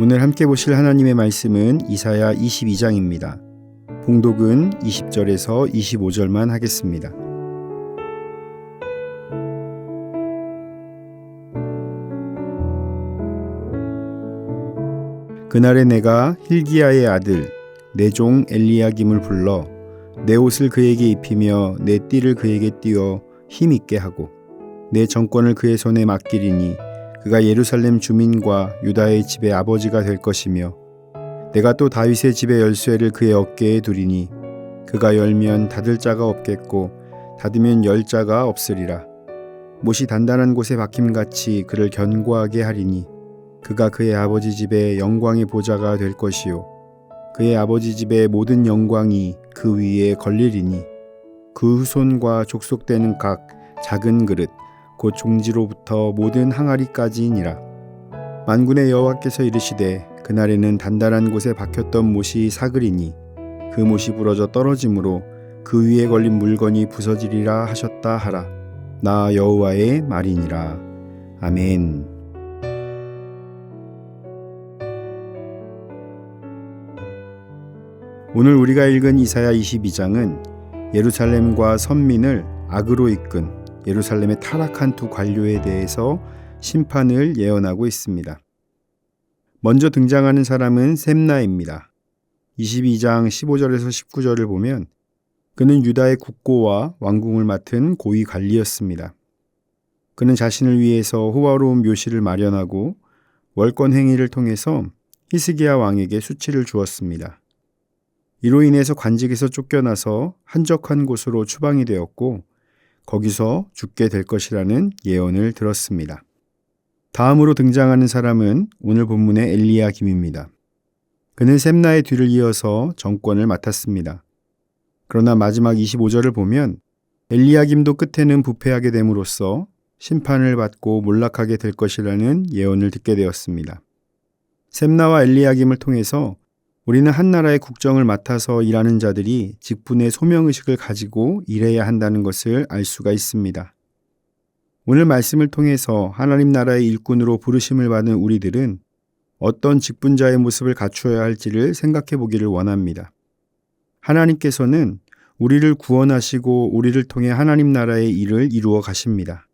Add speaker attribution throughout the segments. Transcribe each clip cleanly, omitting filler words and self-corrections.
Speaker 1: 오늘 함께 보실 하나님의 말씀은 이사야 22장입니다. 봉독은 20절에서 25절만 하겠습니다. 그날에 내가 hil기야의 아들 내 종 엘리야김을 불러 내 옷을 그에게 입히며 내 띠를 그에게 띄어 힘있게 하고 내 정권을 그의 손에 맡기리니 그가 예루살렘 주민과 유다의 집의 아버지가 될 것이며 내가 또 다윗의 집의 열쇠를 그의 어깨에 두리니 그가 열면 닫을 자가 없겠고 닫으면 열 자가 없으리라. 못이 단단한 곳에 박힘같이 그를 견고하게 하리니 그가 그의 아버지 집의 영광의 보좌가 될 것이요 그의 아버지 집의 모든 영광이 그 위에 걸리리니 그 후손과 족속되는 각 작은 그릇 곧 종지로부터 모든 항아리까지니라. 만군의 여호와께서 이르시되 그날에는 단단한 곳에 박혔던 못이 사그리니 그 못이 부러져 떨어지므로 그 위에 걸린 물건이 부서지리라 하셨다 하라. 나 여호와의 말이니라. 아멘. 오늘 우리가 읽은 이사야 22장은 예루살렘과 선민을 악으로 이끈 예루살렘의 타락한 두 관료에 대해서 심판을 예언하고 있습니다. 먼저 등장하는 사람은 셈나입니다. 22장 15절에서 19절을 보면 그는 유다의 국고와 왕궁을 맡은 고위 관리였습니다. 그는 자신을 위해서 호화로운 묘실을 마련하고 월권 행위를 통해서 히스기야 왕에게 수치를 주었습니다. 이로 인해서 관직에서 쫓겨나서 한적한 곳으로 추방이 되었고 거기서 죽게 될 것이라는 예언을 들었습니다. 다음으로 등장하는 사람은 오늘 본문의 엘리야김입니다. 그는 셈나의 뒤를 이어서 정권을 맡았습니다. 그러나 마지막 25절을 보면 엘리야김도 끝에는 부패하게 됨으로써 심판을 받고 몰락하게 될 것이라는 예언을 듣게 되었습니다. 셈나와 엘리야김을 통해서 우리는 한 나라의 국정을 맡아서 일하는 자들이 직분의 소명의식을 가지고 일해야 한다는 것을 알 수가 있습니다. 오늘 말씀을 통해서 하나님 나라의 일꾼으로 부르심을 받은 우리들은 어떤 직분자의 모습을 갖추어야 할지를 생각해 보기를 원합니다. 하나님께서는 우리를 구원하시고 우리를 통해 하나님 나라의 일을 이루어 가십니다.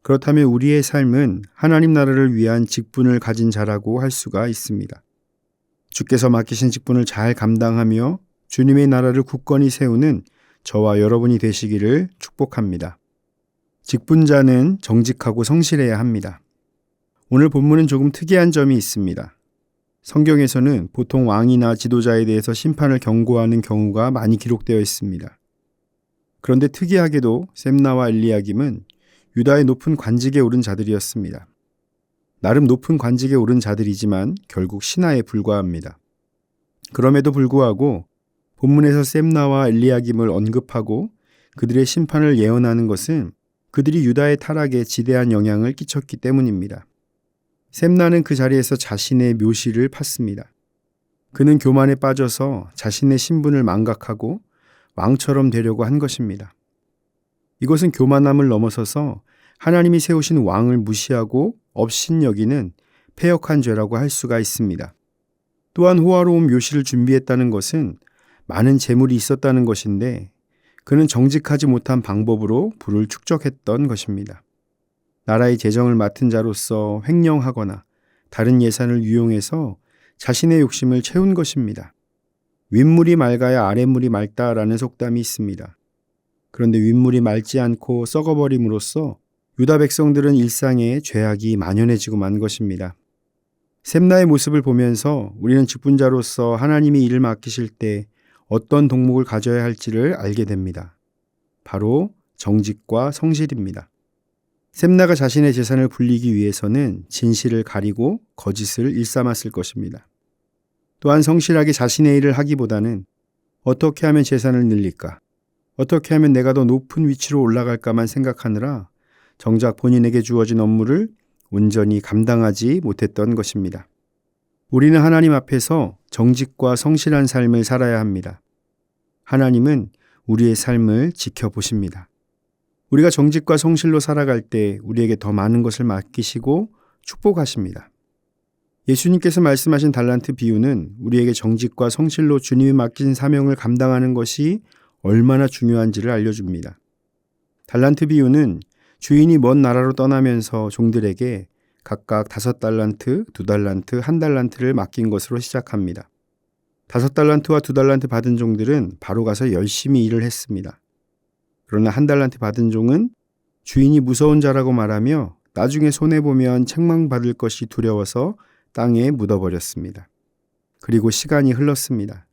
Speaker 1: 그렇다면 우리의 삶은 하나님 나라를 위한 직분을 가진 자라고 할 수가 있습니다. 주께서 맡기신 직분을 잘 감당하며 주님의 나라를 굳건히 세우는 저와 여러분이 되시기를 축복합니다. 직분자는 정직하고 성실해야 합니다. 오늘 본문은 조금 특이한 점이 있습니다. 성경에서는 보통 왕이나 지도자에 대해서 심판을 경고하는 경우가 많이 기록되어 있습니다. 그런데 특이하게도 셈나와 엘리야김은 유다의 높은 관직에 오른 자들이었습니다. 나름 높은 관직에 오른 자들이지만 결국 신하에 불과합니다. 그럼에도 불구하고 본문에서 셈나와 엘리야김을 언급하고 그들의 심판을 예언하는 것은 그들이 유다의 타락에 지대한 영향을 끼쳤기 때문입니다. 셈나는 그 자리에서 자신의 묘실을 팠습니다. 그는 교만에 빠져서 자신의 신분을 망각하고 왕처럼 되려고 한 것입니다. 이것은 교만함을 넘어서서 하나님이 세우신 왕을 무시하고 업신여기는 패역한 죄라고 할 수가 있습니다. 또한 호화로운 묘실을 준비했다는 것은 많은 재물이 있었다는 것인데 그는 정직하지 못한 방법으로 부를 축적했던 것입니다. 나라의 재정을 맡은 자로서 횡령하거나 다른 예산을 유용해서 자신의 욕심을 채운 것입니다. 윗물이 맑아야 아랫물이 맑다라는 속담이 있습니다. 그런데 윗물이 맑지 않고 썩어버림으로써 유다 백성들은 일상에 죄악이 만연해지고 만 것입니다. 셈나의 모습을 보면서 우리는 직분자로서 하나님이 일을 맡기실 때 어떤 동목을 가져야 할지를 알게 됩니다. 바로 정직과 성실입니다. 셈나가 자신의 재산을 불리기 위해서는 진실을 가리고 거짓을 일삼았을 것입니다. 또한 성실하게 자신의 일을 하기보다는 어떻게 하면 재산을 늘릴까? 어떻게 하면 내가 더 높은 위치로 올라갈까만 생각하느라 정작 본인에게 주어진 업무를 온전히 감당하지 못했던 것입니다. 우리는 하나님 앞에서 정직과 성실한 삶을 살아야 합니다. 하나님은 우리의 삶을 지켜보십니다. 우리가 정직과 성실로 살아갈 때 우리에게 더 많은 것을 맡기시고 축복하십니다. 예수님께서 말씀하신 달란트 비유는 우리에게 정직과 성실로 주님이 맡긴 사명을 감당하는 것이 얼마나 중요한지를 알려줍니다. 달란트 비유는 주인이 먼 나라로 떠나면서 종들에게 각각 5달란트, 2달란트, 1달란트를 맡긴 것으로 시작합니다. 5달란트와 2달란트 받은 종들은 바로 가서 열심히 일을 했습니다. 그러나 1달란트 받은 종은 주인이 무서운 자라고 말하며 나중에 손해보면 책망받을 것이 두려워서 땅에 묻어버렸습니다. 그리고 시간이 흘렀습니다.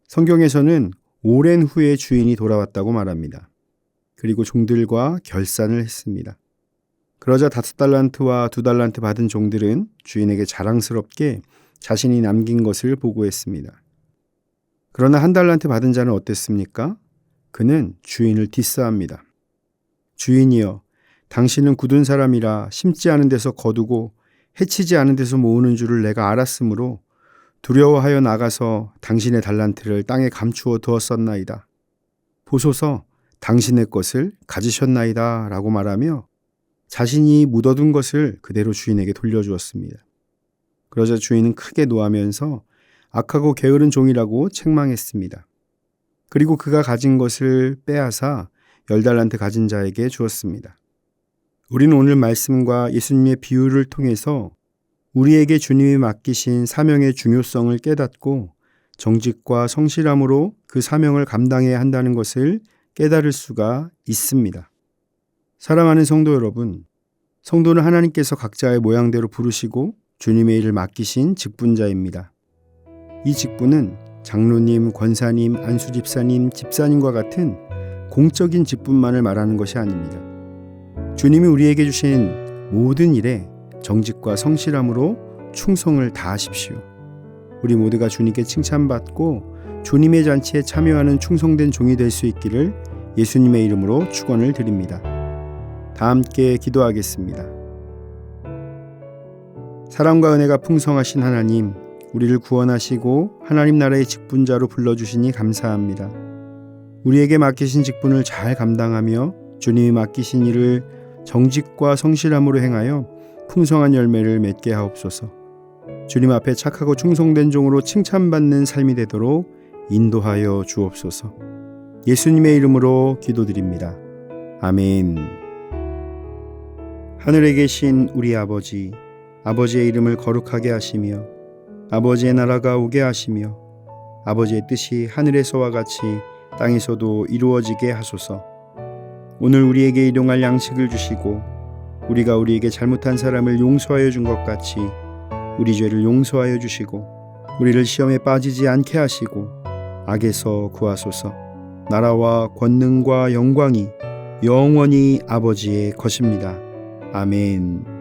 Speaker 1: 성경에서는 오랜 후에 주인이 돌아왔다고 말합니다. 그리고 종들과 결산을 했습니다. 그러자 5달란트와 2달란트 받은 종들은 주인에게 자랑스럽게 자신이 남긴 것을 보고했습니다. 그러나 1달란트 받은 자는 어땠습니까? 그는 주인을 디스합니다. 주인이여, 당신은 굳은 사람이라 심지 않은 데서 거두고 해치지 않은 데서 모으는 줄을 내가 알았으므로 두려워하여 나가서 당신의 달란트를 땅에 감추어 두었었나이다. 보소서, 당신의 것을 가지셨나이다 라고 말하며 자신이 묻어둔 것을 그대로 주인에게 돌려주었습니다. 그러자 주인은 크게 노하면서 악하고 게으른 종이라고 책망했습니다. 그리고 그가 가진 것을 빼앗아 10달란트 가진 자에게 주었습니다. 우리는 오늘 말씀과 예수님의 비유를 통해서 우리에게 주님이 맡기신 사명의 중요성을 깨닫고 정직과 성실함으로 그 사명을 감당해야 한다는 것을 깨달을 수가 있습니다. 사랑하는 성도 여러분, 성도는 하나님께서 각자의 모양대로 부르시고 주님의 일을 맡기신 직분자입니다. 이 직분은 장로님, 권사님, 안수집사님, 집사님과 같은 공적인 직분만을 말하는 것이 아닙니다. 주님이 우리에게 주신 모든 일에 정직과 성실함으로 충성을 다하십시오. 우리 모두가 주님께 칭찬받고 주님의 잔치에 참여하는 충성된 종이 될 수 있기를 예수님의 이름으로 축원을 드립니다. 다 함께 기도하겠습니다. 사랑과 은혜가 풍성하신 하나님, 우리를 구원하시고 하나님 나라의 직분자로 불러주시니 감사합니다. 우리에게 맡기신 직분을 잘 감당하며 주님이 맡기신 일을 정직과 성실함으로 행하여 풍성한 열매를 맺게 하옵소서. 주님 앞에 착하고 충성된 종으로 칭찬받는 삶이 되도록 인도하여 주옵소서. 예수님의 이름으로 기도드립니다. 아멘. 하늘에 계신 우리 아버지, 아버지의 이름을 거룩하게 하시며 아버지의 나라가 오게 하시며 아버지의 뜻이 하늘에서와 같이 땅에서도 이루어지게 하소서. 오늘 우리에게 일용할 양식을 주시고 우리가 우리에게 잘못한 사람을 용서하여 준 것 같이 우리 죄를 용서하여 주시고 우리를 시험에 빠지지 않게 하시고 악에서 구하소서. 나라와 권능과 영광이 영원히 아버지의 것입니다. 아멘.